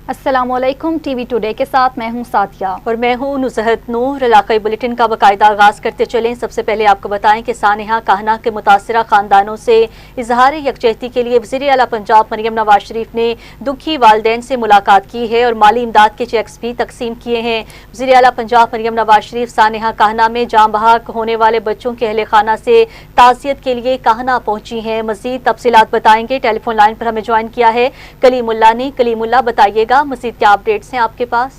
السلام علیکم، T V today کے ساتھ میں ہوں ساتھیہ اور میں ہوں نزہت نور۔ علاقائی بلیٹن کا باقاعدہ آغاز کرتے چلیں۔ سب سے پہلے آپ کو بتائیں کہ سانحہ کاہنہ کے متاثرہ خاندانوں سے اظہار یکجہتی کے لیے وزیر اعلیٰ پنجاب مریم نواز شریف نے دکھی والدین سے ملاقات کی ہے اور مالی امداد کے چیکس بھی تقسیم کیے ہیں۔ وزیر اعلیٰ پنجاب مریم نواز شریف سانحہ کاہنہ میں جاں بحق ہونے والے بچوں کے اہل خانہ سے تعزیت کے لیے کاہنہ پہنچی ہیں۔ مزید تفصیلات بتائیں گے، ٹیلی فون لائن پر ہمیں جوائن کیا ہے کلیم اللہ نے۔ کلیم اللہ، بتائیے گا مزید کیا اپڈیٹس ہیں آپ کے پاس؟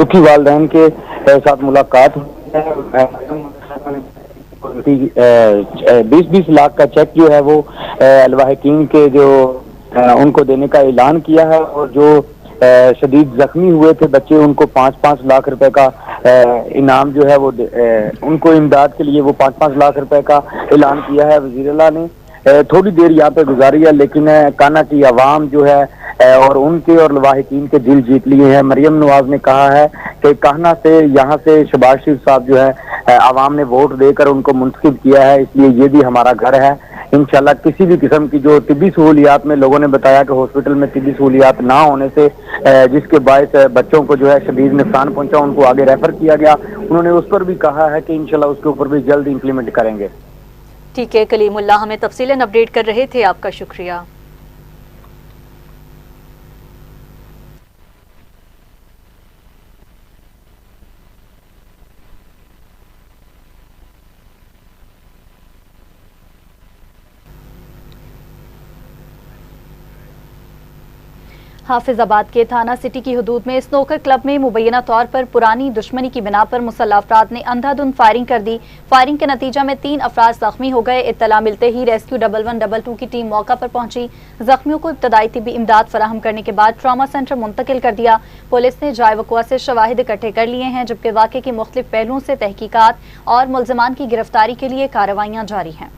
دکھی والدین کے ساتھ ملاقات 20 لاکھ کا چیک جو ہے وہ الواحقین کے جو ان کو دینے کا اعلان کیا ہے، اور جو شدید زخمی ہوئے تھے بچے ان کو 5 لاکھ روپے کا انعام جو ہے وہ ان کو امداد کے لیے وہ 5 لاکھ روپے کا اعلان کیا ہے۔ وزیر اللہ نے تھوڑی دیر یہاں پہ گزاری ہے، لیکن کانا کی عوام جو ہے اور ان کے اور لواحقین کے دل جیت لیے ہیں۔ مریم نواز نے کہا ہے کہ کاہنہ سے یہاں سے شہباز شریف صاحب جو ہے عوام نے ووٹ دے کر ان کو منتخب کیا ہے، اس لیے یہ بھی ہمارا گھر ہے۔ انشاءاللہ کسی بھی قسم کی جو طبی سہولیات میں لوگوں نے بتایا کہ ہاسپٹل میں طبی سہولیات نہ ہونے سے جس کے باعث بچوں کو جو ہے شدید نقصان پہنچا، ان کو آگے ریفر کیا گیا۔ انہوں نے اس پر بھی کہا ہے کہ انشاءاللہ اس کے اوپر بھی جلد امپلیمنٹ کریں گے۔ ٹھیک ہے کلیم اللہ، ہمیں تفصیلاً اپڈیٹ کر رہے تھے، آپ کا شکریہ۔ حافظ آباد کے تھانہ سٹی کی حدود میں سنوکر کلب میں مبینہ طور پر پرانی دشمنی کی بنا پر مسلح افراد نے اندھا دھند فائرنگ کر دی۔ فائرنگ کے نتیجہ میں 3 افراد زخمی ہو گئے۔ اطلاع ملتے ہی ریسکیو 1122 کی ٹیم موقع پر پہنچی، زخمیوں کو ابتدائی طبی امداد فراہم کرنے کے بعد ٹراما سینٹر منتقل کر دیا۔ پولیس نے جائے وقوع سے شواہد اکٹھے کر لیے ہیں، جبکہ واقعے کے مختلف پہلوؤں سے تحقیقات اور ملزمان کی گرفتاری کے لیے کارروائیاں جاری ہیں۔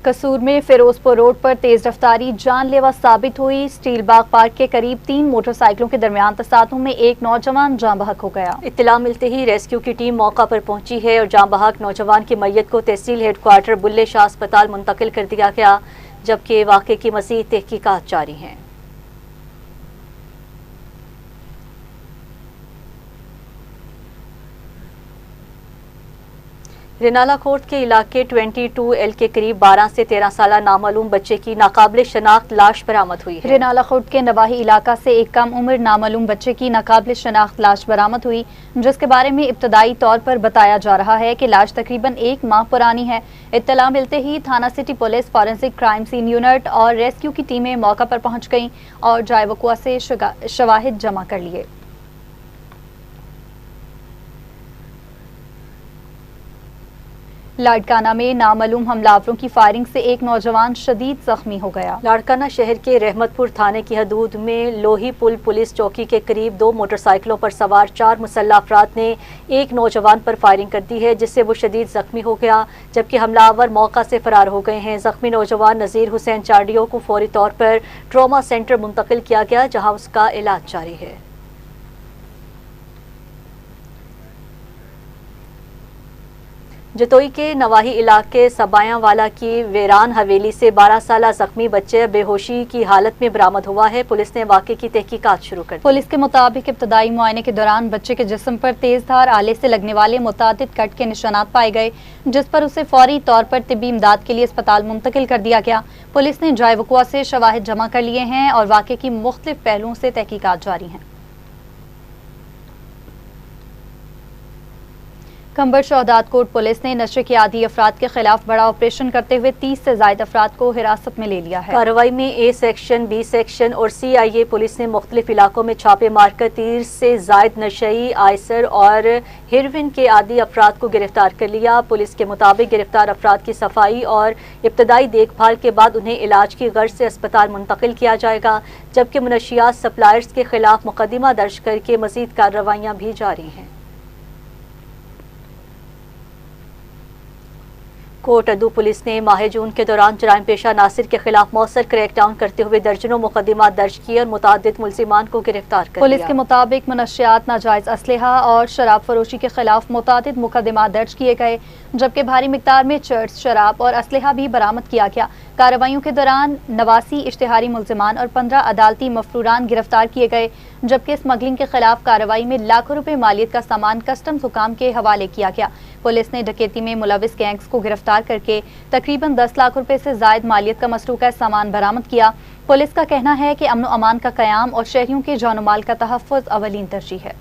قصور میں فیروز پور روڈ پر تیز رفتاری جان لیوا ثابت ہوئی۔ اسٹیل باغ پارک کے قریب 3 موٹر سائیکلوں کے درمیان تصادم میں ایک نوجوان جاں بحق ہو گیا۔ اطلاع ملتے ہی ریسکیو کی ٹیم موقع پر پہنچی ہے اور جاں بحق نوجوان کی میت کو تحصیل ہیڈ کوارٹر بلے شاہ اسپتال منتقل کر دیا گیا، جبکہ واقعے کی مزید تحقیقات جاری ہیں۔ رینالہ کورٹ کے علاقے 22L کے قریب 12 سے 13 سالہ نامعلوم بچے کی ناقابل شناخت لاش برآمد ہوئی ہے۔ رینالہ کورٹ کے نواحی علاقہ سے ایک کم عمر نامعلوم بچے کی ناقابل شناخت لاش برآمد ہوئی، جس کے بارے میں ابتدائی طور پر بتایا جا رہا ہے کہ لاش تقریباً 1 ماہ پرانی ہے۔ اطلاع ملتے ہی تھانہ city police, forensic crime scene unit اور ریسکیو کی ٹیمیں موقع پر پہنچ گئیں اور جائے وقوع سے شواہد جمع کر لیے۔ لاڑکانہ میں نامعلوم حملہ آوروں کی فائرنگ سے ایک نوجوان شدید زخمی ہو گیا۔ لاڑکانہ شہر کے رحمت پور تھانے کی حدود میں لوہی پل پولیس چوکی کے قریب 2 موٹر سائیکلوں پر سوار 4 مسلح افراد نے ایک نوجوان پر فائرنگ کر دی ہے، جس سے وہ شدید زخمی ہو گیا، جبکہ حملہ آور موقع سے فرار ہو گئے ہیں۔ زخمی نوجوان نذیر حسین چارڈیو کو فوری طور پر ٹراما سینٹر منتقل کیا گیا، جہاں اس کا علاج جاری ہے۔ جتوئی کے نواحی علاقے سبایاں والا کی ویران حویلی سے 12 سالہ زخمی بچے بے ہوشی کی حالت میں برآمد ہوا ہے۔ پولیس نے واقعے کی تحقیقات شروع کر دی۔ پولیس کے مطابق ابتدائی معائنے کے دوران بچے کے جسم پر تیز دھار آلے سے لگنے والے متعدد کٹ کے نشانات پائے گئے، جس پر اسے فوری طور پر طبی امداد کے لیے اسپتال منتقل کر دیا گیا۔ پولیس نے جائے وقوع سے شواہد جمع کر لیے ہیں اور واقعے کی مختلف پہلوؤں سے تحقیقات جاری ہیں۔ کھمبر شہداد کوٹ پولیس نے نشے کے عادی افراد کے خلاف بڑا آپریشن کرتے ہوئے 30 سے زائد افراد کو حراست میں لے لیا ہے۔ کارروائی میں اے سیکشن، بی سیکشن اور CIA پولیس نے مختلف علاقوں میں چھاپے مار کر 30 سے زائد نشئی، آئسر اور ہیروئن کے عادی افراد کو گرفتار کر لیا۔ پولیس کے مطابق گرفتار افراد کی صفائی اور ابتدائی دیکھ بھال کے بعد انہیں علاج کی غرض سے اسپتال منتقل کیا جائے گا، جبکہ منشیات سپلائرز کے خلاف مقدمہ درج کر کے مزید کارروائیاں بھی جاری ہیں۔ कोटअद्दू पुलिस ने माह जून के दौरान जराइम पेशा नासिर के खिलाफ मौसर क्रैक डाउन करते हुए दर्जनों मुकदमात दर्ज किए और मुतादिद मुल्जिमान को गिरफ्तार कर पुलिस लिया। के मुताबिक मनशियात, नाजायज असलहा और शराब फरोशी के खिलाफ मुतादिद मुकदमात दर्ज किए गए, जबकि भारी मिकदार में चर्स, शराब और असलहा भी बरामद किया गया। कार्रवाइयों के दौरान 89 इश्तिहारी मुल्जिमान और 15 अदालती मफरूरान गिरफ्तार किए गए, जबकि स्मगलिंग के खिलाफ कार्रवाई में लाखों रुपए मालियत का सामान कस्टम्स हुकाम के हवाले किया गया। पुलिस ने डकैती में मुलविस गैंग्स को गिरफ्तार करके तकरीबन 10 लाख रुपए से जायद मालियत का मसरूका सामान बरामद किया। पुलिस का कहना है कि अमन अमान का क़याम और शहरियों के जान माल का तहफ़्फ़ुज़ अवलीन तरजीह है।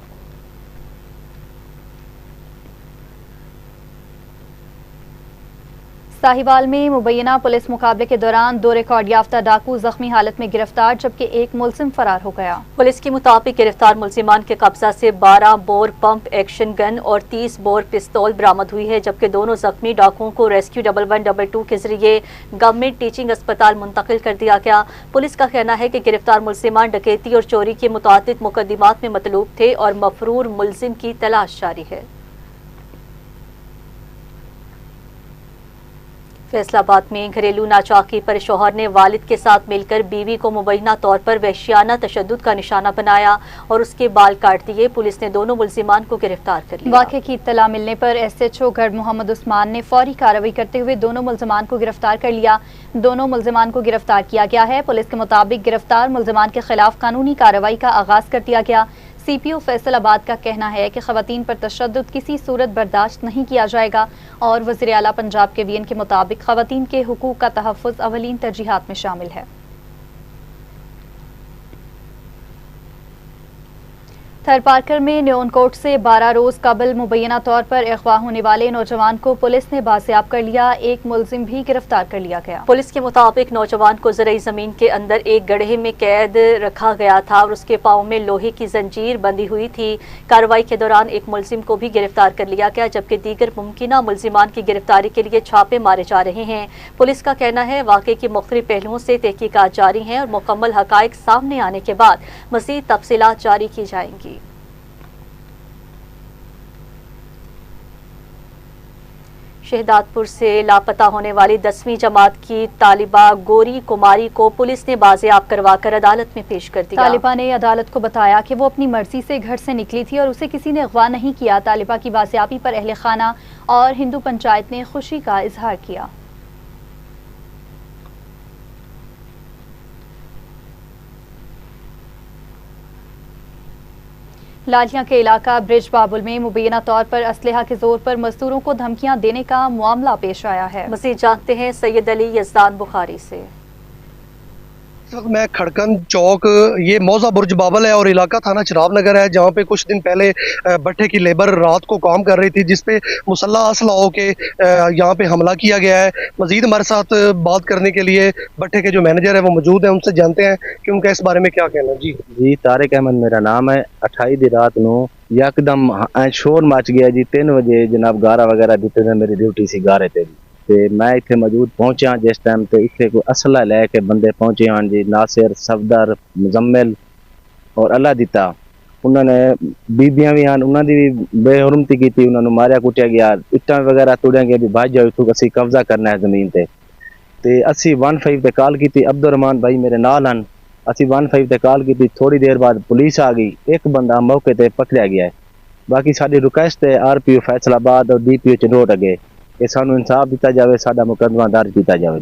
साहिवाल में मुबैना पुलिस मुकाबले के दौरान 2 रिकॉर्ड याफ्ता डाकू जख्मी हालत में गिरफ्तार, जबकि एक मुलजिम फरार हो गया। पुलिस के मुताबिक गिरफ्तार मुल्जिमान के कब्जा से 12 बोर पंप एक्शन गन और 30 बोर पिस्तौल बरामद हुई है, जबकि दोनों जख्मी डाकुओं को रेस्क्यू 1122 के जरिए गवर्नमेंट टीचिंग अस्पताल मुंतकिल कर दिया गया। पुलिस का कहना है कि गिरफ्तार मुल्जिमान डकैती और चोरी के मुतादिद मुकदमात में मतलूब थे और मफरूर मुल्जिम की तलाश जारी है। फैसलाबाद में घरेलू नाचाकी पर शौहर ने वालिद के साथ मिलकर बीवी को मुबैना तौर पर वहशियाना तशद्दुद का निशाना बनाया और उसके बाल काट दिए। पुलिस ने दोनों मुल्जिमान को गिरफ्तार कर लिया। वाक़े की इत्तला मिलने पर SHO गढ़ मोहम्मद उस्मान ने फौरी कार्रवाई करते हुए दोनों मुल्जिमान को गिरफ्तार कर लिया। दोनों मुल्जिमान को गिरफ्तार किया गया है। पुलिस के मुताबिक गिरफ्तार मुल्जिमान के खिलाफ कानूनी कार्रवाई का आगाज कर दिया गया। CPO फैसलाबाद का कहना है कि ख़वातीन पर तशद्दुद किसी सूरत बर्दाश्त नहीं किया जाएगा और वज़ीर आला पंजाब के VN के मुताबिक ख़वातीन के हुकूक का तहफ़्फ़ुज़ अवलीन तरजीहात में शामिल है। थरपारकर में न्योन कोर्ट से 12 रोज कबल मुबैना तौर पर अगवा होने वाले नौजवान को पुलिस ने बाजियाब कर लिया। एक मुल्जिम भी गिरफ्तार कर लिया गया। पुलिस के मुताबिक नौजवान को ज़रई ज़मीन के अंदर एक गड्ढे में कैद रखा गया था और उसके पाँव में लोहे की जंजीर बंधी हुई थी। कार्रवाई के दौरान एक मुल्जिम को भी गिरफ्तार कर लिया गया, जबकि दीगर मुमकिना मुल्जिमान की गिरफ्तारी के लिए छापे मारे जा रहे हैं। पुलिस का कहना है वाक़े की मुख्तलिफ पहलुओं से तहकीकात जारी हैं और मुकम्मल हक़ाइक़ सामने आने के बाद मज़ीद तफसीलात जारी की जाएंगी। शहदादपुर से लापता होने वाली 10वीं जमात की तालिबा गोरी कुमारी को पुलिस ने बाजियाब करवाकर अदालत में पेश कर दिया। तालिबा ने अदालत को बताया कि वो अपनी मर्जी से घर से निकली थी और उसे किसी ने अगवा नहीं किया। तालिबा की बाजियाबी पर अहले खाना और हिंदू पंचायत ने खुशी का इजहार किया। लालिया के इलाका ब्रिज बाबुल में मुबैना तौर पर असलहा के जोर पर मजदूरों को धमकियां देने का मामला पेश आया है। मज़ीद जानते हैं सैयद अली यज़दान बुखारी से। इस वक्त मैं खड़कन चौक, ये मौजा बुर्ज बाबल है और इलाका थाना चराब नगर है, जहाँ पे कुछ दिन पहले भट्टे की लेबर रात को काम कर रही थी, जिसपे मुसल्लह असलहों के यहाँ पे हमला किया गया है। मजीद हमारे साथ बात करने के लिए भट्टे के जो मैनेजर है वो मौजूद है, उनसे जानते हैं कि उनका इस बारे में क्या कहना है। जी तारिक अहमद मेरा नाम है। 28 दी रात ਨੂੰ यकदम शोर मच गया जी। 3 ਵਜੇ जनाब गारा वगैरह दिते थे, मेरी ड्यूटी सी गारे ते ਤੇ मैं इत्थे मौजूद पहुंचा जिस टाइम ते इत्थे कोई असला लैके बंदे पहुंचे हैं जी। नासिर, सफदर, मुजम्मिल और अल्लाह दिता। उन्होंने बीबियां भी हैं, उन्होंने भी बेहुरमती की थी, उन्होंने मारिया कुटिया गया, इट्टां वगैरह तोड़िया गया भी भाज जाओ इत्थों असी कब्जा करना है जमीन ते असी 15 ते कॉल की थी। अब्दुल रहमान भाई मेरे नाल हैं, असी 15 ते कॉल की थी। थोड़ी देर बाद पुलिस आ गई, एक बंदा मौके ते पकड़िया गया है। बाकी साडी रिक्वेस्ट है RPO फैसलाबाद और DPO चनोट अगे कि सानू इंसाफ दिता जाए, साडा मुकदमा दर्ज किया जाए।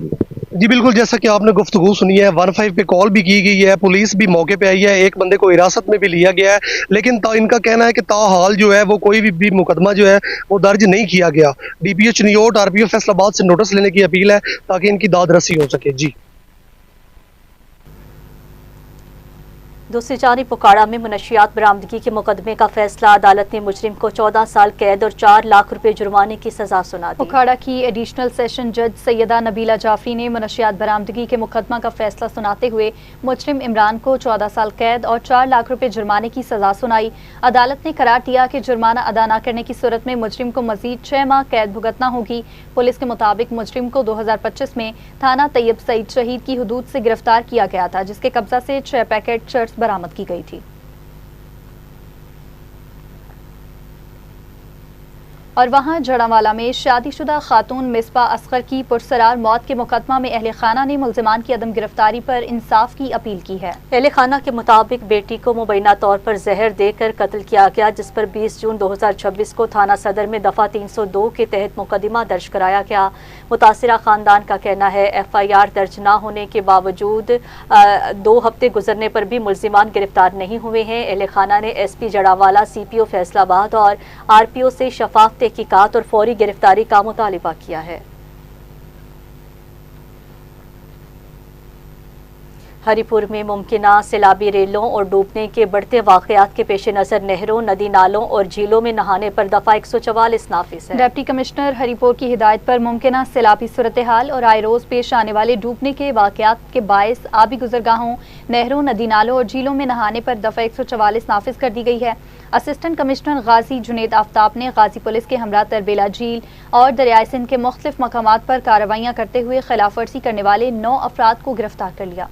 जी बिल्कुल, जैसा कि आपने गुफ्तगू सुनी है, 15 पे कॉल भी की गई है, पुलिस भी मौके पे आई है, एक बंदे को हिरासत में भी लिया गया है, लेकिन इनका कहना है कि ताहाल जो है वो कोई भी मुकदमा जो है वो दर्ज नहीं किया गया। DPO चनियोट RPO फैसलाबाद से नोटिस लेने की अपील है ताकि इनकी दाद रसी हो सके। जी दूसरी जानिब पुकाड़ा में मनशियात बरामदगी के मुकदमे का फैसला, अदालत ने मुजरिम को 14 साल कैद और 4 लाख रुपए जुर्माने की सजा सुना दी। पुकाड़ा की एडिशनल सेशन जज सैयदा नबीला जाफरी ने मनशियात बरामदगी के मुकदमा का फैसला सुनाते हुए मुजरिम इमरान को 14 साल कैद और 4 लाख रुपए जुर्माने की सजा सुनाई। अदालत ने करार दिया कि जुर्माना अदा न करने की सूरत में मुजरिम को मजीद 6 माह कैद भुगतना होगी। पुलिस के मुताबिक मुजरिम को 2025 में थाना तैयब सईद शहीद की हदूद से गिरफ्तार किया गया था, जिसके कब्जा से 6 पैकेट चर्स बरामद की गई थी। اور وہاں جڑاوالا میں شادی شدہ خاتون مصباح اصغر کی پرسرار موت کے مقدمہ میں اہل خانہ نے ملزمان کی عدم گرفتاری پر انصاف کی اپیل کی ہے۔ اہل خانہ کے مطابق بیٹی کو مبینہ طور پر زہر دے کر قتل کیا گیا، جس پر 20 جون 2026 کو تھانہ صدر میں دفعہ 302 کے تحت مقدمہ درج کرایا گیا۔ متاثرہ خاندان کا کہنا ہے FIR درج نہ ہونے کے باوجود 2 ہفتے گزرنے پر بھی ملزمان گرفتار نہیں ہوئے ہیں۔ اہل خانہ نے SP جڑاوالا، CPO فیصل آباد اور RPO سے شفاف تحقیقات اور فوری گرفتاری کا مطالبہ کیا ہے۔ ہری پور میں ممکنہ سیلابی ریلوں اور ڈوبنے کے بڑھتے واقعات کے پیش نظر نہروں، ندی نالوں اور جھیلوں میں نہانے پر دفعہ 144 نافذ ہے۔ ڈپٹی کمشنر ہری پور کی ہدایت پر ممکنہ سیلابی صورتحال اور آئے روز پیش آنے والے ڈوبنے کے واقعات کے باعث آبی گزرگاہوں، نہروں، ندی نالوں اور جھیلوں میں نہانے پر دفعہ 144 نافذ کر دی گئی ہے۔ اسسٹنٹ کمشنر غازی جنید آفتاب نے غازی پولیس کے ہمراہ تربیلا جھیل اور دریائے سندھ کے مختلف مقامات پر کارروائیاں کرتے ہوئے خلاف ورزی کرنے والے 9 افراد کو گرفتار کر لیا۔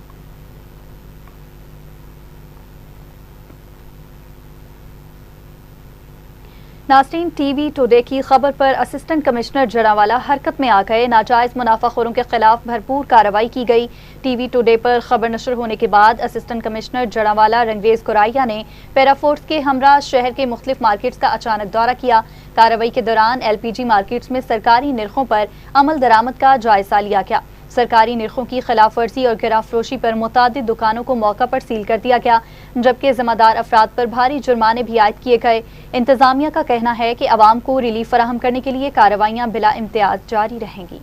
ناظرین، ٹی وی ٹوڈے کی خبر پر اسسٹنٹ کمشنر جڑاوالا حرکت میں آ گئے۔ ناجائز منافع خوروں کے خلاف بھرپور کارروائی کی گئی۔ ٹی وی ٹوڈے پر خبر نشر ہونے کے بعد اسسٹنٹ کمشنر جڑاوالا رنگریز گورائیا نے پیرا فورس کے ہمراہ شہر کے مختلف مارکیٹس کا اچانک دورہ کیا۔ کارروائی کے دوران LPG مارکیٹس میں سرکاری نرخوں پر عمل درآمد کا جائزہ لیا گیا۔ سرکاری نرخوں کی خلاف ورزی اور گراں فروشی پر متعدد دکانوں کو موقع پر سیل کر دیا گیا، جبکہ ذمہ دار افراد پر بھاری جرمانے بھی عائد کیے گئے۔ انتظامیہ کا کہنا ہے کہ عوام کو ریلیف فراہم کرنے کے لیے کارروائیاں بلا امتیاز جاری رہیں گی۔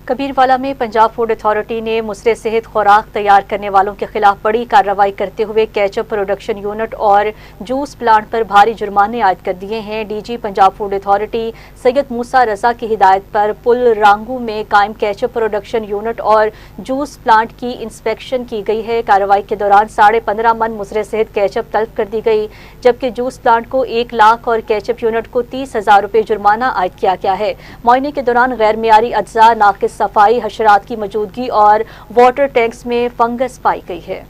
کبیروالا میں پنجاب فوڈ اتھارٹی نے مضر صحت خوراک تیار کرنے والوں کے خلاف بڑی کارروائی کرتے ہوئے کیچپ پروڈکشن یونٹ اور جوس پلانٹ پر بھاری جرمانے عائد کر دیے ہیں۔ DG پنجاب فوڈ اتھارٹی سید موسیٰ رضا کی ہدایت پر پل رانگو میں قائم کیچپ پروڈکشن یونٹ اور جوس پلانٹ کی انسپیکشن کی گئی ہے۔ کارروائی کے دوران 15.5 من مضر صحت کیچپ طلب کر دی گئی، جبکہ جوس پلانٹ کو 1 لاکھ اور کیچپ یونٹ کو 30,000 روپے جرمانہ عائد کیا گیا ہے۔ معائنے کے دوران غیر معیاری اجزاء، ناقص صفائی، حشرات کی موجودگی اور واٹر ٹینکس میں فنگس پائی گئی ہے۔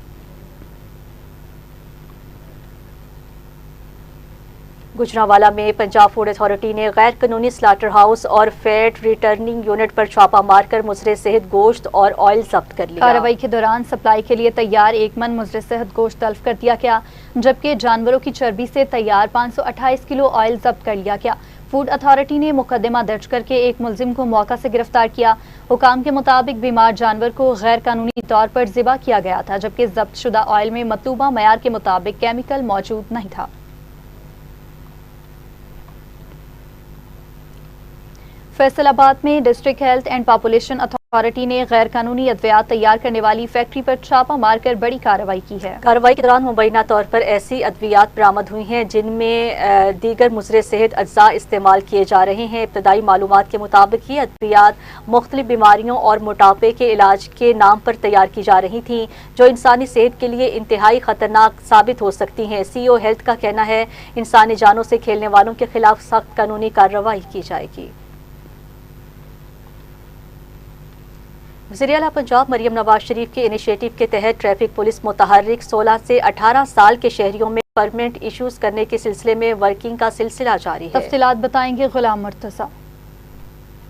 گجرانوالہ میں پنجاب فوڈ اتھارٹی نے غیر قانونی سلاٹر ہاؤس اور فیٹ ریٹرننگ یونٹ پر چھاپہ مار کر مضر صحت گوشت اور آئل ضبط کر لیا۔ کارروائی کے دوران سپلائی کے لیے تیار 1 من مضر صحت گوشت طلب کر دیا گیا، جبکہ جانوروں کی چربی سے تیار 528 کلو آئل ضبط کر لیا گیا۔ فوڈ اتھارٹی نے مقدمہ درج کر کے ایک ملزم کو موقع سے گرفتار کیا۔ حکام کے مطابق بیمار جانور کو غیر قانونی طور پر ذبح کیا گیا تھا، جبکہ ضبط شدہ آئل میں مطلوبہ معیار کے مطابق کیمیکل موجود نہیں تھا۔ فیصل آباد میں district health and population authority نے غیر قانونی ادویات تیار کرنے والی فیکٹری پر چھاپہ مار کر بڑی کارروائی کی ہے۔ کارروائی کے دوران مبینہ طور پر ایسی ادویات برآمد ہوئی ہیں جن میں دیگر مضر صحت اجزاء استعمال کیے جا رہے ہیں۔ ابتدائی معلومات کے مطابق یہ ادویات مختلف بیماریوں اور موٹاپے کے علاج کے نام پر تیار کی جا رہی تھیں، جو انسانی صحت کے لیے انتہائی خطرناک ثابت ہو سکتی ہیں۔ CEO ہیلتھ کا کہنا ہے انسانی جانوں سے کھیلنے والوں کے خلاف سخت قانونی کارروائی کی جائے گی۔ وزیر اعلیٰ پنجاب مریم نواز شریف کے انیشیٹو کے تحت ٹریفک پولیس متحرک 16 سے 18 سال کے شہریوں میں پرمنٹ ایشوز کرنے کے سلسلے میں ورکنگ کا سلسلہ جاری ہے۔ تفصیلات بتائیں گے غلام مرتضیٰ۔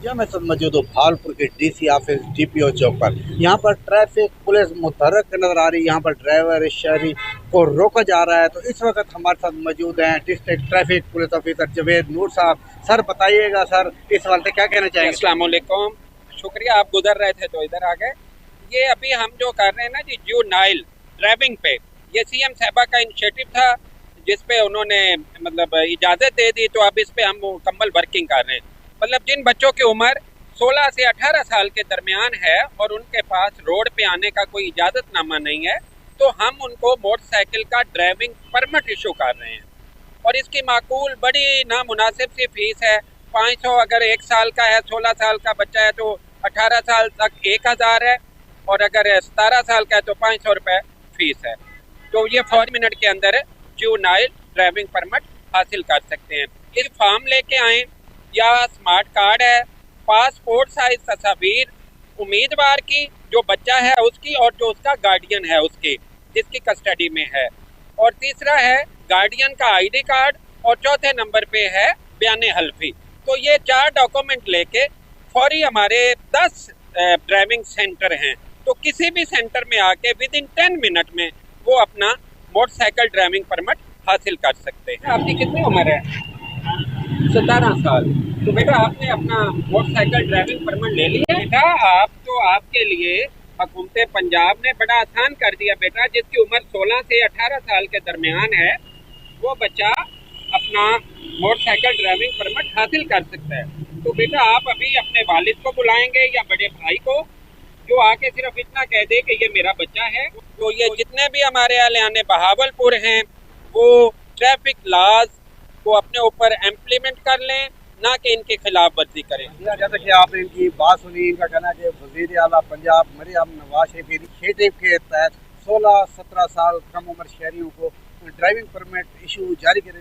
یہاں میں موجود ہوں بھاولپور کے DC آفس DPO چوک پر۔ یہاں پر ٹریفک پولیس متحرک نظر آ رہی ہے، یہاں پر ڈرائیور شہری کو روکا جا رہا ہے۔ تو اس وقت ہمارے ساتھ موجود ہیں district traffic police officer Javed Noor صاحب۔ سر بتائیے گا سر اس حوالے سے کیا کہنا چاہیں گے؟ السلام علیکم، شکریہ، آپ گزر رہے تھے تو ادھر آ گئے۔ یہ ابھی ہم جو کر رہے ہیں نا جی جو نائل ڈرائیونگ پہ، یہ CM صاحبہ کا انیشیٹو تھا جس پہ انہوں نے مطلب اجازت دے دی، تو اب اس پہ ہم مکمل ورکنگ کر رہے ہیں۔ مطلب جن بچوں کی عمر 16 سے 18 سال کے درمیان ہے اور ان کے پاس روڈ پہ آنے کا کوئی اجازت نامہ نہیں ہے، تو ہم ان کو موٹر سائیکل کا ڈرائیونگ پرمٹ ایشو کر رہے ہیں، اور اس کی معقول بڑی نامناسب سی فیس ہے۔ 500 اگر 1 سال کا ہے، 16 سال کا بچہ ہے تو 18 سال تک 1000 ہے، اور اگر 17 سال کا ہے تو 500 روپے فیس ہے۔ تو یہ 4 منٹ کے اندر جونائل ڈرائیونگ پرمٹ حاصل کر سکتے ہیں۔ اس فارم لے کے آئیں، یا اسمارٹ کارڈ ہے، پاسپورٹ سائز تصاویر امیدوار کی، جو بچہ ہے اس کی اور جو اس کا گارڈین ہے اس کی، जिसकी कस्टडी में है, और तीसरा है गार्डियन का आईडी कार्ड, और चौथे नंबर पे है बयान हल्फी। तो ये 4 डॉक्यूमेंट लेके फौरी हमारे 10 ड्राइविंग सेंटर हैं, तो किसी भी सेंटर में आके विद इन 10 मिनट में वो अपना मोटरसाइकिल ड्राइविंग परमिट हासिल कर सकते हैं। आपकी कितनी उम्र है? 17 साल। तो बेटा आपने अपना मोटरसाइकिल ड्राइविंग परमिट ले लिया? बेटा आप तो आपके लिए हुकूमत पंजाब ने बड़ा आसान कर दिया बेटा, जिसकी उम्र 16 से 18 साल के दरमियान है वो बच्चा अपना मोटरसाइकिल ड्राइविंग परमिट हासिल कर सकता है। तो बेटा आप अभी अपने वालिद को बुलाएंगे या बड़े भाई को, जो आके सिर्फ इतना कह दे कि ये मेरा बच्चा है। तो ये जितने भी हमारे अहले बहावलपुर हैं वो ट्रैफिक लॉज को अपने ऊपर इम्प्लीमेंट कर लें, ना कि इनके खिलाफ वर्जी करें। जैसा कि आपने इनकी बात सुनी, इनका कहना है कि वज़ीर आला पंजाब मरियम नवाज शरीफ के इनिशिएटिव के तहत 16-17 साल कम उम्र शहरियों को ड्राइविंग परमिट इशू जारी करे।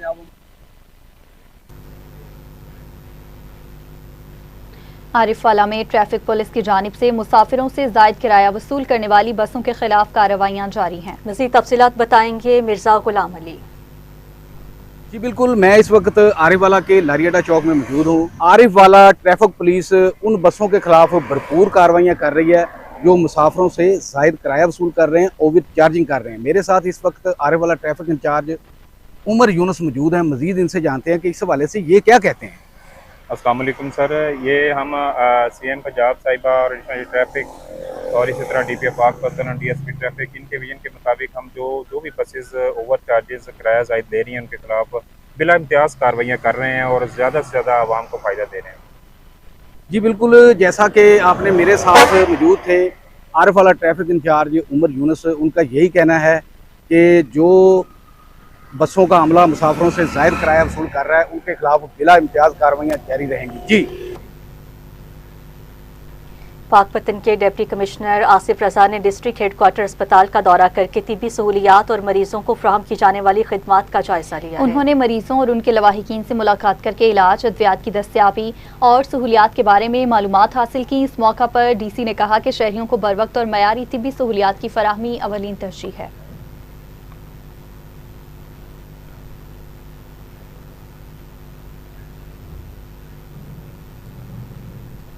आरिफवाला में ट्रैफिक पुलिस की जानिब से मुसाफिरों से ज़ायद किराया वसूल करने वाली बसों के खिलाफ कार्रवाइयाँ जारी हैं। मज़ीद तफसीलात बताएंगे मिर्ज़ा गुलाम अली। जी बिल्कुल, मैं इस वक्त आरिफवाला के लारियाडा चौक में मौजूद हूँ। आरिफवाला ट्रैफिक पुलिस उन बसों के खिलाफ भरपूर कार्रवाइयाँ कर रही है जो मुसाफिरों से ज़ायद किराया वसूल कर रहे हैं, ओवर चार्जिंग कर रहे हैं। मेरे साथ इस वक्त आरिफवाला ट्रैफिक इंचार्ज उमर यूनुस मौजूद हैं। मज़ीद इनसे जानते हैं कि इस हवाले से ये क्या कहते हैं। अस्सलाम वालेकुम सर, ये हम सीएम पंजाब साहिबा और ट्रैफिक और इसी तरह डीपीएफ पाकपतन और डीएसपी ट्रैफिक, इनके विजन के मुताबिक हम जो भी बसेस ओवर चार्जेस किराया ज़ायद दे रही हैं उनके खिलाफ बिला इम्तियाज़ कार्रवाइयाँ कर रहे हैं और ज़्यादा से ज़्यादा आवाम को फ़ायदा दे रहे हैं। जी बिल्कुल, जैसा कि आपने मेरे साथ मौजूद थे आरिफवाला ट्रैफिक इंचार्ज उमर यूनुस, उनका यही कहना है कि जो बसों का अमला मुसाफिरों से ज़ायद किराया वसूल कर रहा है उनके खिलाफ बिला इम्तियाज़ कार्रवाइयाँ जारी रहेंगी। जी पाकपतन के डिप्टी कमिश्नर आसिफ रजा ने डिस्ट्रिक्ट हेडक्वार्टर अस्पताल का दौरा करके तिब्बी सहूलियात और मरीजों को फराहम की जाने वाली खिदमात का जायजा लिया। उन्होंने मरीजों और उनके लवाहिकीन से मुलाकात करके इलाज, अद्वियात की दस्तयाबी और सहूलियात के बारे में मालूमात हासिल की। इस मौका पर डीसी ने कहा कि शहरियों को बरवक्त और मयारी तिब्बी सहूलियात की फराहमी अवलीन तरजीह है।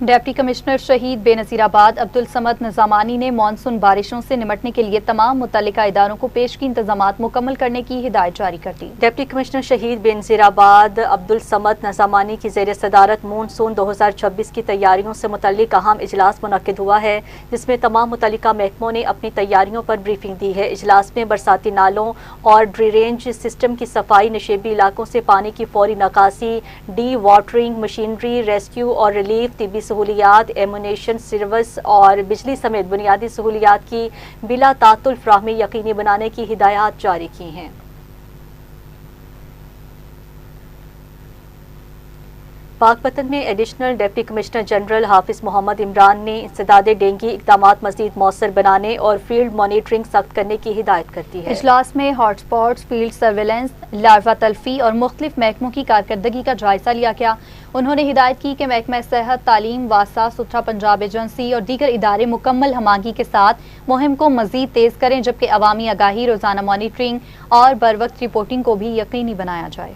डिप्टी कमिश्नर शहीद बेनज़ीराबाद अब्दुल समद निज़ामानी ने मानसून बारिशों से निमटने के लिए तमाम मुतल्लिका इदारों को पेश की इंतजामात मुकम्मल करने की हिदायत जारी कर दी। डिप्टी कमिश्नर शहीद बेनज़ीराबाद अब्दुल समद निज़ामानी की ज़ेर सदारत मानसून 2026 की तैयारियों से मुतल्लिक अहम इजलास मुनक्किद हुआ है, जिसमें तमाम मुतल्लिका महकमों ने अपनी तैयारियों पर ब्रीफिंग दी है। इजलास में बरसाती नालों और ड्रेनेज सिस्टम की सफाई, नशेबी इलाकों से पानी की फौरी निकासी, डी वाटरिंग मशीनरी, रेस्क्यू और रिलीफ, तिब्बी सहूलियात, एमुनेशन सर्विस और बिजली समेत बुनियादी सहूलियात की बिला तातुल फ्राहमी यकीनी बनाने की हिदायत जारी की हैं। पाकपतन में एडिशनल डिप्टी कमिश्नर जनरल हाफिज मोहम्मद इमरान ने इंसदादे डेंगी इक़दामात मज़ीद मौसर बनाने और फील्ड मॉनिटरिंग सख्त करने की हिदायत कर दी है। इजलास में हॉटस्पॉट्स, फील्ड सर्वेलेंस, लार्वा तल्फी और मुख्तलिफ महकमों की कारकर्दगी का जायजा लिया गया। उन्होंने हिदायत की कि महकमा सेहत, तालीम, वासा, सुथरा पंजाब एजेंसी और दीगर इदारे मुकम्मल हमागी के साथ मुहिम को मज़ीद तेज़ करें, जबकि अवामी आगाही, रोज़ाना मॉनिटरिंग और बर वक्त रिपोर्टिंग को भी यकीनी बनाया जाए।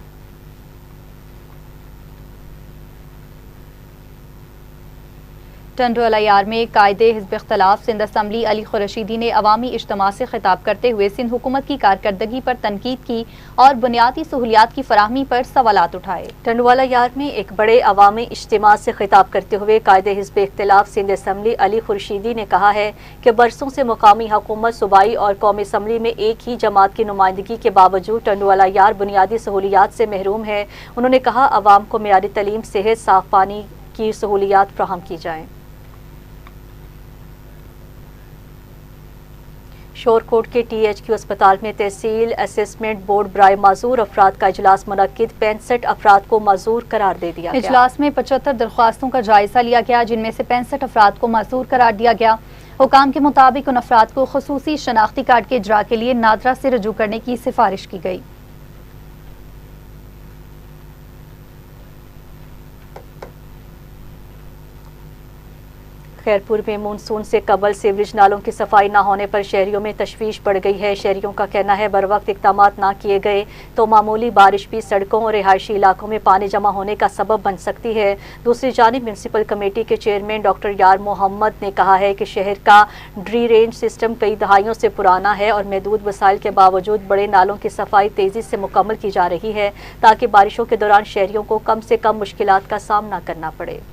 टंडोला यार में कायदे हिज़्ब इख्तिलाफ सिंध असम्बली अली खुरशीदी ने अवामी इज्तिमा से खिताब करते हुए सिंध हुकूमत की कारकर्दगी पर तनकीद की और बुनियादी सहूलियात की फराहमी पर सवालात उठाए। टंडोला यार में एक बड़े अवामी इज्तिमा से खिताब करते हुए कायदे हिज़्ब इख्तिलाफ सिंध असम्बली अली खुरशीदी ने कहा है कि बरसों से मुकामी हुकूमत, सूबाई और कौमी असम्बली में एक ही जमात की नुमाइंदगी के बावजूद टंडोला यार बुनियादी सहूलियात से महरूम है। उन्होंने कहा अवाम को मेयारी तलीम, सेहत, साफ पानी की सहूलियात फराहम की जाएँ। शोरकोट के THQ अस्पताल में तहसील असेसमेंट बोर्ड बराए माजूर अफराद का इजलास मुनक्किद, 65 अफराद को माजूर करार दे दिया गया। इजलास में 75 दरख्वास्तों का जायजा लिया गया, जिनमें से 65 अफराद को माजूर करार दिया गया। हुकाम के मुताबिक उन अफराद को खुसूसी शनाख्ती कार्ड के इजरा के लिए नादरा से रजू करने की सिफारिश की गई। खैरपुर में मानसून से कबल सीवरेज नालों की सफाई न होने पर शहरियों में तशवीश बढ़ गई है। शहरियों का कहना है बर वक्त इक़दाम न किए गए तो मामूली बारिश भी सड़कों और रिहायशी इलाकों में पानी जमा होने का सबब बन सकती है। दूसरी जानिब म्यूनसिपल कमेटी के चेयरमैन डॉक्टर यार मोहम्मद ने कहा है कि शहर का ड्रेनेज सिस्टम कई दहाइयों से पुराना है और महदूद वसाइल के बावजूद बड़े नालों की सफाई तेज़ी से मुकम्मल की जा रही है ताकि बारिशों के दौरान शहरियों को कम से कम मुश्किलात का सामना करना पड़े।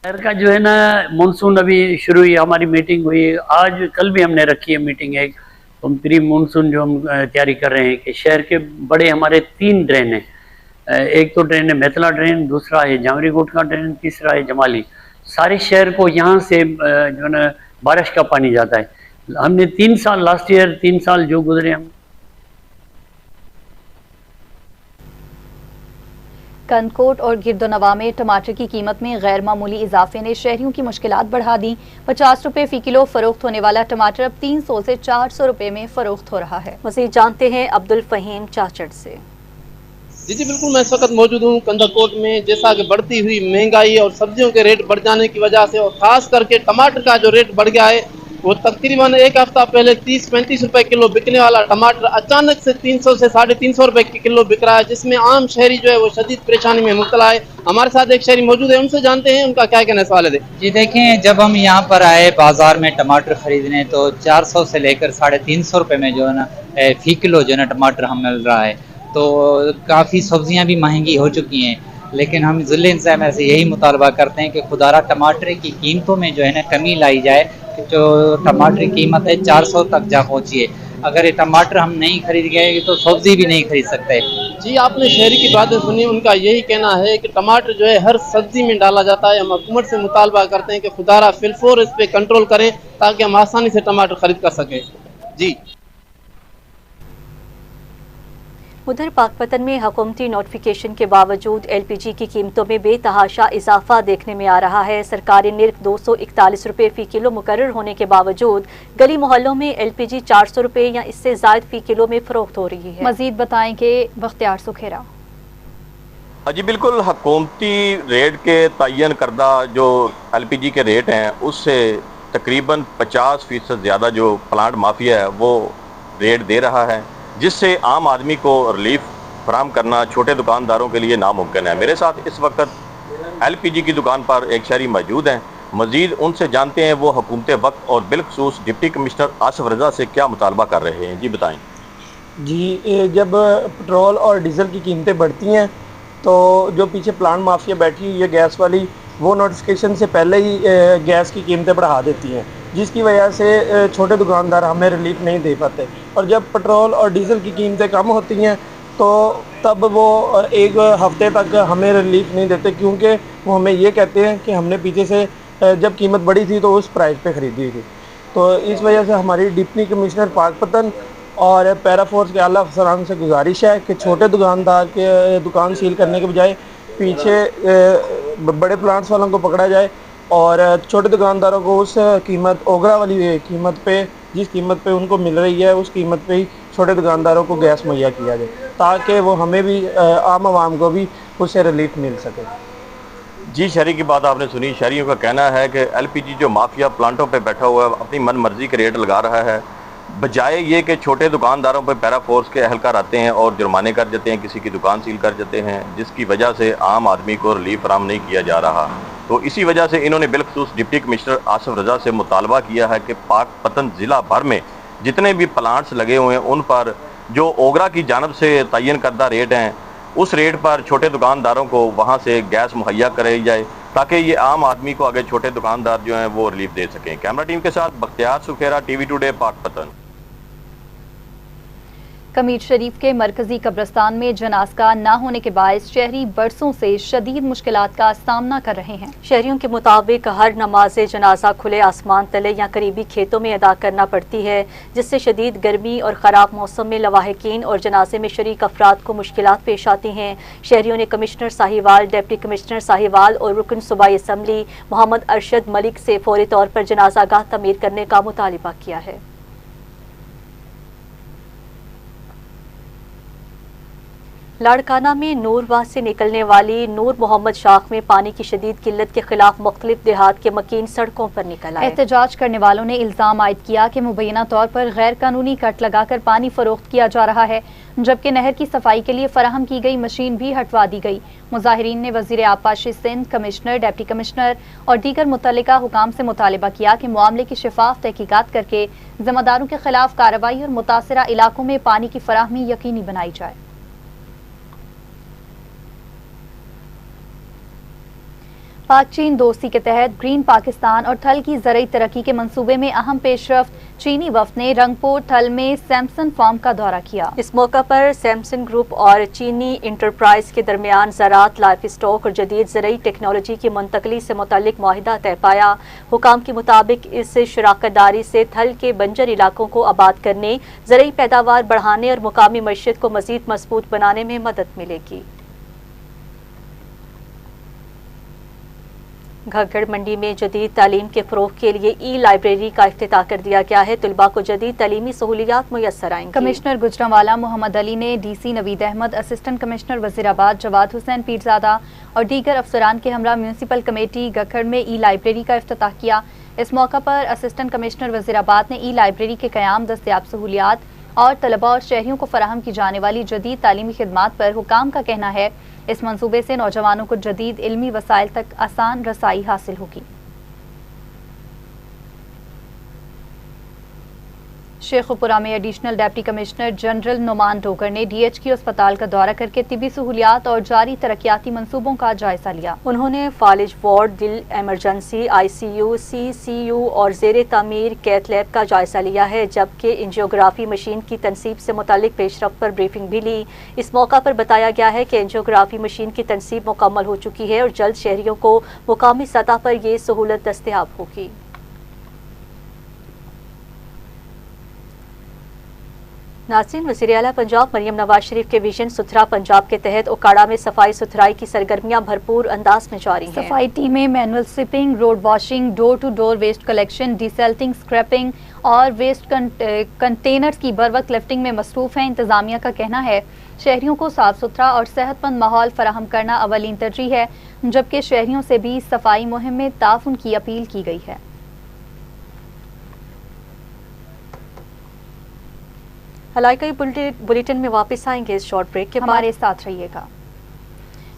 शहर का जो है ना मानसून अभी शुरू हुई, हमारी मीटिंग हुई आज कल भी हमने रखी है मीटिंग एक, तो प्री मानसून जो हम तैयारी कर रहे हैं कि शहर के बड़े हमारे 3 ड्रेन हैं। एक तो ड्रेन है मेतला ड्रेन, दूसरा है जामरी गोट का ड्रेन, तीसरा है जमाली। सारे शहर को यहाँ से जो है ना बारिश का पानी जाता है। हमने 3 साल लास्ट ईयर 3 साल जो गुजरे हम कंदकोट और गिरदोनवा में टमाटर की कीमत में गैर मामूली इजाफे ने शहरियों की मुश्किलात बढ़ा दी। 50 रुपए फी किलो फरोख्त होने वाला टमाटर अब 300 से 400 रुपए में फरोख्त हो रहा है। मज़ीद जानते हैं अब्दुल फहीम चाचड़ से। जी बिल्कुल, मैं इस वक्त मौजूद हूँ कंदकोट में। जैसा कि बढ़ती हुई महंगाई और सब्जियों के रेट बढ़ जाने की वजह से और ख़ास करके टमाटर का जो रेट बढ़ गया है, वो तकरीबन एक हफ्ता पहले 30-35 रुपए किलो बिकने वाला टमाटर अचानक से 300 से 350 रुपए किलो बिक रहा है, जिसमें आम शहरी जो है वो शदीद परेशानी में मुब्तला है। हमारे साथ एक शहरी मौजूद है, उनसे जानते हैं उनका क्या कहना है इस वाले दे। जी देखें, जब हम यहाँ पर आए बाजार में टमाटर खरीदने तो 400 से लेकर 350 रुपए में जो है ना फी किलो जो है ना टमाटर हमें मिल रहा है। तो काफ़ी सब्जियाँ भी महंगी हो चुकी हैं, लेकिन हम ज़िले इंतज़ामिया से यही मुतालबा करते हैं कि खुदारा टमाटर की कीमतों में जो है ना कमी लाई जाए। जो टमाटर की कीमत है 400 तक जा पहुँची है। अगर ये टमाटर हम नहीं खरीद गए तो सब्जी भी नहीं खरीद सकते। जी आपने शहरी की बातें सुनी, उनका यही कहना है कि टमाटर जो है हर सब्जी में डाला जाता है। हम हुकूमत से मुतालबा करते हैं कि खुदारा फिलफोर इस पर कंट्रोल करें ताकि हम आसानी से टमाटर खरीद कर सकें। जी उधर पाकपतन में हुकूमती नोटिफिकेशन के बावजूद LPG की कीमतों में बेतहाशा इजाफा देखने में आ रहा है। सरकारी निर्ख 241 रुपये फ़ी किलो मुकर्रर होने के बावजूद गली मोहल्लों में LPG 400 रुपये या इससे ज़ायद फ़ी किलो में फ़रोख्त हो रही है। मज़ीद बताएं कि बख्तियार सुखेरा। जी बिल्कुल, हुकूमती रेट के तयन करदा जो LPG के रेट हैं उससे तकरीबन 50% ज़्यादा जो प्लांट माफिया है वो रेट दे रहा है, जिससे आम आदमी को रिलीफ फराहम करना छोटे दुकानदारों के लिए नामुमकिन है। मेरे साथ इस वक्त LPG की दुकान पर एक शहरी मौजूद हैं। मज़ीद उनसे जानते हैं वो हुकूमत वक्त और बिलखसूस डिप्टी कमिश्नर आसिफ रज़ा से क्या मुतालबा कर रहे हैं। जी बताएं। जी, जब पेट्रोल और डीज़ल की कीमतें बढ़ती हैं तो जो पीछे प्लांट माफिया बैठी हुई है गैस वाली, वो नोटिफिकेशन से पहले ही गैस की कीमतें बढ़ा देती हैं, जिसकी वजह से छोटे दुकानदार हमें रिलीफ नहीं दे पाते। और जब पेट्रोल और डीज़ल की कीमतें कम होती हैं तो तब वो एक हफ्ते तक हमें रिलीफ नहीं देते, क्योंकि वो हमें ये कहते हैं कि हमने पीछे से जब कीमत बढ़ी थी तो उस प्राइस पे ख़रीदी हुई थी। तो इस वजह से हमारी डिप्टी कमिश्नर पाकपतन और पैरा फोर्स के आला अफसरान से गुजारिश है कि छोटे दुकानदार के दुकान सील करने के बजाय पीछे बड़े प्लांट्स वालों को पकड़ा जाए और छोटे दुकानदारों को उस कीमत ओगरा वाली कीमत पे, जिस कीमत पे उनको मिल रही है उस कीमत पे ही छोटे दुकानदारों को गैस मुहैया किया जाए, ताकि वो हमें भी आम आवाम को भी उससे रिलीफ मिल सके। जी, शहरी की बात आपने सुनी। शहरियों का कहना है कि LPG जो माफिया प्लांटों पे बैठा हुआ है अपनी मन मर्जी के रेट लगा रहा है, बजाय ये कि छोटे दुकानदारों पर पैरा फोर्स के अहलकार आते हैं और जुर्माने कर देते हैं, किसी की दुकान सील कर देते हैं, जिसकी वजह से आम आदमी को रिलीफ फराहम नहीं किया जा रहा। तो इसी वजह से इन्होंने बिलखसूस डिप्टी कमिश्नर आसिफ रज़ा से मुतालबा किया है कि पाकपतन ज़िला भर में जितने भी प्लांट्स लगे हुए हैं उन पर जो ओगरा की जानब से तयन करदा रेट हैं उस रेट पर छोटे दुकानदारों को वहाँ से गैस मुहैया कराई जाए, ताकि ये आम आदमी को आगे छोटे दुकानदार जो हैं वो रिलीफ दे सकें। कैमरा टीम के साथ बख्तियार सुखेरा, TV टुडे, पाकपतन। कमीर शरीफ के मरकजी कब्रिस्तान में जनाज़ा न होने के बायस शहरी बरसों से शदीद मुश्किलात का सामना कर रहे हैं। शहरियों के मुताबिक हर नमाज जनाजा खुले आसमान तले या करीबी खेतों में अदा करना पड़ती है, जिससे शदीद गर्मी और ख़राब मौसम में लवाहिकीन और जनाजे में शरीक अफराद को मुश्किलात पेश आती हैं। शहरियों ने commissioner Sahiwal, deputy commissioner Sahiwal और रुकन सूबाई असम्बली मोहम्मद अरशद मलिक से फौरी तौर पर जनाजागाह तमीर करने का मुतालिबा किया है। लाड़काना में नूरवाह से निकलने वाली नूर मोहम्मद शाख में पानी की शदीद किल्लत के खिलाफ मुख्तलिफ देहात के मकीन सड़कों पर निकल आए। एहतजाज करने वालों ने इल्जाम आयद किया कि मुबैना तौर पर गैर कानूनी कट लगाकर पानी फरोख्त किया जा रहा है, जबकि नहर की सफाई के लिए फराहम की गई मशीन भी हटवा दी गई। मुजाहिरीन ने वजीर आबपाशी सिंध, कमिश्नर, डिप्टी कमिश्नर और दीगर मुतल्लिका हुकाम से मुतालिबा किया कि मामले की शफाफ तहकीकात करके जिम्मेदारों के खिलाफ कार्रवाई और मुतासरा इलाकों में पानी की फराहमी यकीनी बनाई जाए। पाक चीन दोस्ती के तहत ग्रीन पाकिस्तान और थल की ज़रई तरक्की के मंसूबे में अहम पेशरफ्त चीनी वफ्द ने रंगपुर थल में सैमसन फार्म का दौरा किया। इस मौका पर सैमसन ग्रुप और चीनी इंटरप्राइज के दरमियान ज़राअत, लाइफ स्टॉक और जदीद ज़रई टेक्नोलॉजी की मुंतकली से मुतल्लिक मुआहिदा तय पाया। हुकाम के मुताबिक इस शराकत दारी से थल के बंजर इलाकों को आबाद करने, ज़रई पैदावार बढ़ाने और मुकामी मईशत को मज़ीद मजबूत बनाने में मदद मिलेगी। घग्गड़ मंडी में जदीद तालीम के फ़रोग़ के लिए ई लाइब्रेरी का इफ्तिताह कर दिया गया है। तलबा को जदीद तालीमी सहूलियात मुयस्सर आएंगी। कमिश्नर गुजरांवाला मोहम्मद अली ने DC Naveed Ahmed, assistant commissioner Wazirabad Jawad Hussain Pirzada और दीगर अफसरान के हमरा म्यूनसिपल कमेटी घग्गड़ में ई लाइब्रेरी का इफ्तिताह किया। इस मौका पर असिस्टेंट कमिश्नर वज़ीराबाद ने ई लाइब्रेरी के क़याम, दस्तयाब सहूलियात और तलबा और शहरियों को फराहम की जाने वाली जदीद तालीमी खिदमात पर हुकाम का कहना है इस मंसूबे से नौजवानों को जदीद इल्मी वसाइल तक आसान रसाई हासिल होगी। शेखुपुरा में additional deputy commissioner general Noman Dogar ने DHQ अस्पताल का दौरा करके तिबी सहूलियात और जारी तरक्याती मंसूबों का जायजा लिया। उन्होंने फालिज वार्ड, दिल इमरजेंसी, ICU, CCU और ज़ेरे तामीर कैथ लैब का जायजा लिया है, जबकि एंजियोग्राफी मशीन की तनसीब से मुतालिक पेशरफ्त पर ब्रीफिंग भी ली। इस मौका पर बताया गया है कि एंजियोग्राफी मशीन की तनसीब मुकम्मल हो चुकी है और जल्द शहरियों को मुकामी सतह पर ये सहूलत दस्तयाब होगी। नाज़रीन, वज़ीर आला पंजाब मरियम नवाज शरीफ के विजन सुथरा पंजाब के तहत ओकाड़ा में सफाई सुथराई की सरगर्मियां भरपूर अंदाज में जारी हैं। सफाई टीमें manual sweeping, road washing, door to door waste collection, desilting, scraping और वेस्ट कंटेनर्स की बर वक्त लिफ्टिंग में मसरूफ हैं। इंतजामिया का कहना है शहरियों को साफ सुथरा और सेहतमंद माहौल फराहम करना अवलीन तरजीह है, जबकि शहरियों से भी सफाई मुहिम में ताउन की अपील की गई है। हलाकाई बुलेटिन में वापस आएंगे इस शॉर्ट ब्रेक के बाद। हमारे साथ रहिएगा।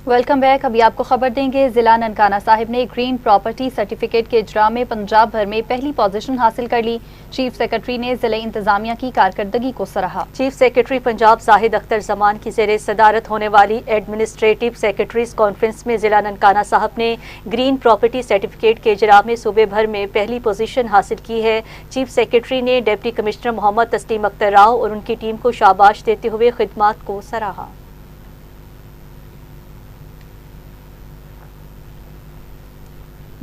Welcome back. अभी आपको खबर देंगे, जिला ननकाना साहिब ने ग्रीन प्रॉपर्टी सर्टिफिकेट के इजरा में पंजाब भर में पहली पोजीशन हासिल कर ली। चीफ सेक्रेटरी ने जिले इंतजामिया की कारकर्दगी को सराहा। चीफ सेक्रेटरी पंजाब जाहिद अख्तर जमान की ज़ेरे सदारत होने वाली एडमिनिस्ट्रेटिव सेक्रेटरीज कॉन्फ्रेंस में जिला ननकाना साहिब ने ग्रीन प्रॉपर्टी सर्टिफिकेट के इजरा में सूबे भर में पहली पोजीशन हासिल की है। चीफ सेक्रेटरी ने डिप्टी कमिश्नर मोहम्मद तस्लीम अख्तर राव और उनकी टीम को शाबाश देते हुए खिदमात को सराहा।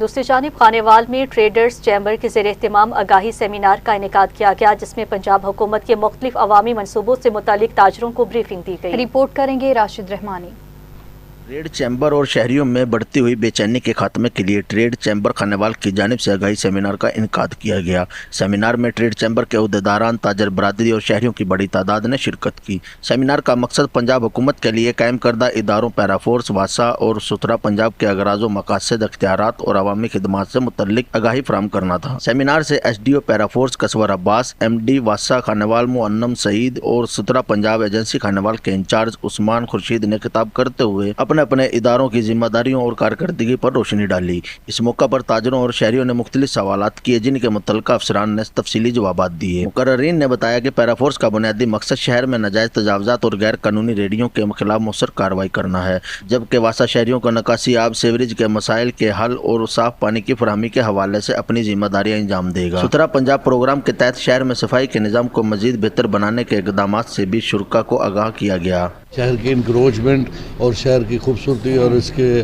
दूसरी जानिब खानेवाल में ट्रेडर्स चैम्बर के ज़ेरे एहतमाम आगाही सेमिनार का इनेकाद किया गया, जिसमें पंजाब हुकूमत के मुख्तलिफ अवामी मनसूबों से मुतालिक ताजरों को ब्रीफिंग दी गई। रिपोर्ट करेंगे राशिद रहमानी। ट्रेड चैम्बर और शहरियों में बढ़ती हुई बेचैनी के खात्मे के लिए ट्रेड चैम्बर खानेवाल की जानिब से आगाही सेमिनार का इनकाद किया गया। सेमिनार में ट्रेड चैम्बर के अहदेदारान, ताजर बरादरी और शहरियों की बड़ी तादाद ने शिरकत की। सेमिनार का मकसद पंजाब हुकूमत के लिए कायम करदा इदारों पैराफोर्स, वासा और सुथरा पंजाब के अगराज़ो मकासद, अख्तियारात और अवामी खिदमात से मुतल्लिक आगाही फराहम करना था। सेमिनार से SDO पैराफोर्स कसवर अब्बास, MD वासा खानेवाल मुअन्नम सईद और सुथरा पंजाब एजेंसी खानेवाल के इंचार्ज उस्मान खुर्शीद ने खिताब करते हुए अपने इदारों की जिम्मेदारियों और कारकर्दगी पर रोशनी डाली। इस मौका पर ताजरों और शहरियों ने मुख्तलिफ सवालात किए, जिनके मुतल्लिका अफसरान ने तफसीली जवाबात दिए। मुकर्ररीन ने बताया कि पैराफोर्स का बुनियादी मकसद शहर में नाजायज तजावजात और गैर कानूनी रेडियों के खिलाफ मौसर कार्रवाई करना है, जबकि वासा शहरियों को निकासी आब, सीवरेज के मसाइल के हल और साफ पानी की फरहमी के हवाले से अपनी जिम्मेदारियां अंजाम देगा। सुथरा पंजाब प्रोग्राम के तहत शहर में सफाई के निज़ाम को मजीद बेहतर बनाने के इक़दाम से भी शुरका को आगाह किया गया। शहर की इंक्रोचमेंट और शहर की खूबसूरती और इसके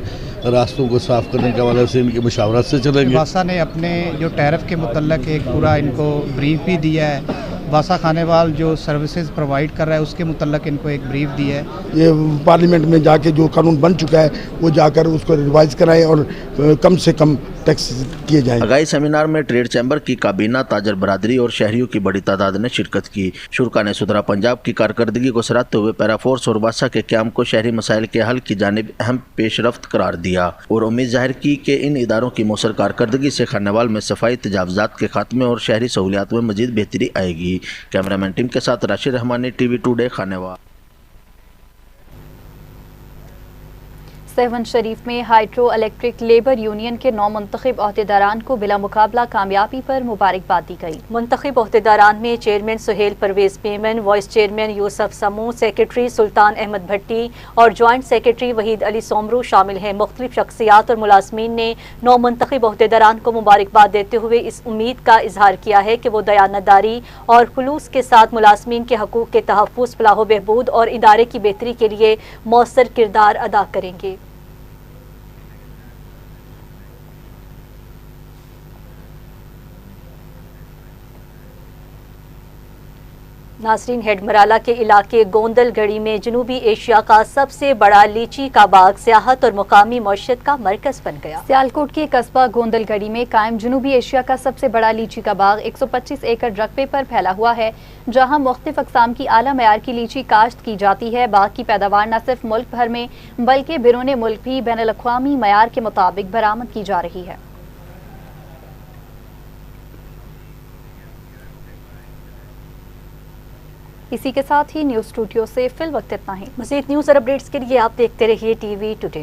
रास्तों को साफ करने के हवाले से इनकी मुशावरत से चलेंगे। वासा ने अपने जो टैरिफ के मुतल्लक एक पूरा इनको ब्रीफ भी दिया है। वासा खानेवाल जो सर्विसेज प्रोवाइड कर रहा है उसके मुतल्लक इनको एक ब्रीफ दिया है। ये पार्लियामेंट में जाके जो कानून बन चुका है वो जाकर उसको रिवाइज कराएं और कम से कम टैक्स किए जाएंगे। आगाही सेमिनार में ट्रेड चैम्बर की काबीना, ताजर बरादरी और शहरियों की बड़ी तादाद ने शिरकत की। शुरा ने सुधरा पंजाब की कारकर्दगी को सराहते हुए पैराफोर्स और वासा के क्याम को शहरी मसाइल के हल की जानिब अहम पेशरफ्त करार दिया और उम्मीद जाहिर की कि इन इदारों की मौसर कारकर्दगी से खानेवाल में सफाई, तजावजात के खात्मे और शहरी सहूलियात में मजीद बेहतरी आएगी। कैमरामैन टीम के साथ राशिद रहमानी, TV टुडे, खानेवाल। सहवन शरीफ में हाइड्रो इलेक्ट्रिक लेबर यूनियन के 9 मुंतखब अहदेदारान को बिला मुकाबला कामयाबी पर मुबारकबाद दी गई। मुंतखब अहदेदारान में chairman Suhail Parvez Memon, vice chairman Yousuf Samoo, secretary Sultan Ahmed Bhatti और ज्वाइंट सेक्रेटरी वहीद अली सोमरू शामिल हैं। मुख्तलिफ शख्सियात और मुलाजमीन ने 9 मुंतखब अहदेदारान को मुबारकबाद देते हुए इस उम्मीद का इजहार किया है कि वो दयानतदारी और खुलूस के साथ मुलाजमीन के हकूक़ के तहफ़्फ़ुज़, फलाह व बहबूद और इदारे की बेहतरी के लिए मौसर किरदार अदा करेंगे। नासरीन, हेडमराला के इलाके गोंदल गढ़ी में जनूबी एशिया का सबसे बड़ा लीची का बाग सियाहत और मुकामी मईशत का मरकज बन गया। सियालकोट के कस्बा गोंदल गढ़ी में कायम जनूबी एशिया का सबसे बड़ा लीची का बाग 125 एकड़ रकबे पर फैला हुआ है, जहां मुख्तलिफ अक़साम की आला मयार की लीची काश्त की जाती है। बाग की पैदावार न सिर्फ मुल्क भर में बल्कि बैरून मुल्क भी बैनुल-अक़वामी मयार के मुताबिक बरामद की जा रही है। इसी के साथ ही न्यूज़ स्टूडियो से फिल वक्त इतना ही। मज़ीद न्यूज़ और अपडेट्स के लिए आप देखते रहिए TV टुडे।